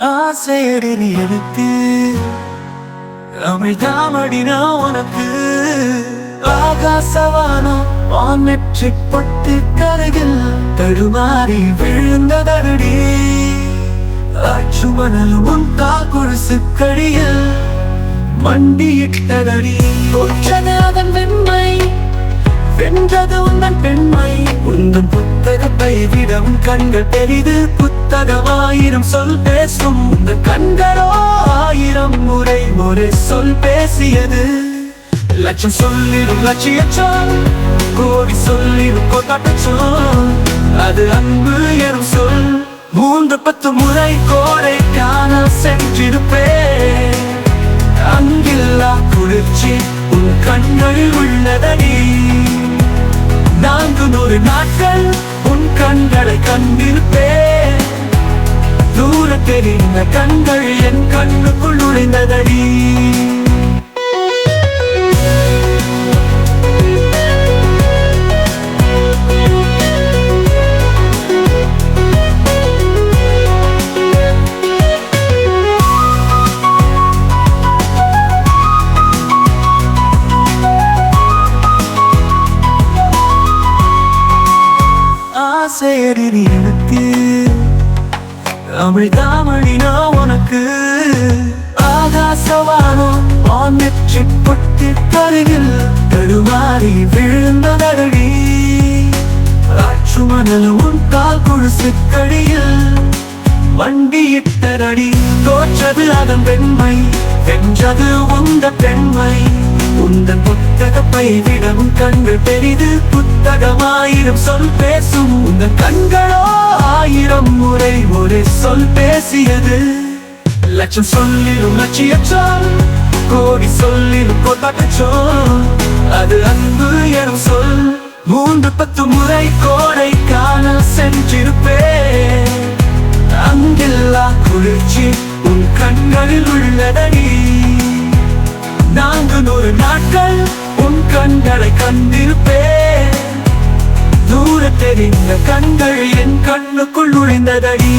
ஆசையடி நீ எனக்கு அமிழ்தாமடினா உனக்கு ஆகாசவானம் வானெற்றி பட்டு கருகில் தடுமாறி விழுந்ததடி ஆற்றுமணல் உன் காக்குறுசு கடியில் மண்டியிட்டதடி ஒற்றது அதன் வெண்மை வென்றது உந்தன் பெண்மை உந்தன் புத்தகத்தை விடம் கண்கள் பெரிது புத்தகமாயிரம் சொல் பேசும் இந்த கண்களோ ஆயிரம் முறை ஒரு சொல் பேசியது லட்சம் சொல்லிடும் லட்சிய சொல் கோடி சொல்லிடும் கொண்டாட்ட சொல் அது அன்பு எனும் சொல் 3-10 முறை கோடை காண சென்றிருப்பேன் அங்கில்லா குளிர்ச்சி உன் கண்களில் உள்ளதடி 400 நாட்கள் உன் கண்களை கண்டிருப்பேன் தூரத்தில் இந்த கண்கள் என் கண்ணுக்குள் நுழைந்ததடி ஆசையடி நீ எனக்கு அமிழ்தாமடினா உனக்கு ஆகாசவானம் வானெற்றி பட்டு கருகில் தடுமாறி விழுந்ததடி ஆற்றுமணல் உன் கால் குழுசு கடியில் மண்டியிட்டதடி தோற்றது அதன் வெண்மை வென்றது உந்த பெண்மை உந்தன் புத்தகப்பை விடவும் கண்கள் பெரிது புத்தகமாயிரம் சொல் பேசும் உந்தன் கண்களோ ஆயிரம் முறை ஒரே சொல் பேசியது லட்சம் சொல்லிடும் லட்சிய சொல் கோடி சொல்லிடும் கொண்டாட்ட சொல் அது அன்பு எனும் சொல் 3-10 முறை கோடை காண சென்றிருப்பேன் அங்கில்லா குளிர்ச்சி உன் கண்களில் உள்ளதடி 400 நாட்கள் உன் கண்களை கண்டிருப்பேன் தூரத் தெரிந்த கண்கள் என் கண்ணுக்குள் நுழைந்ததடி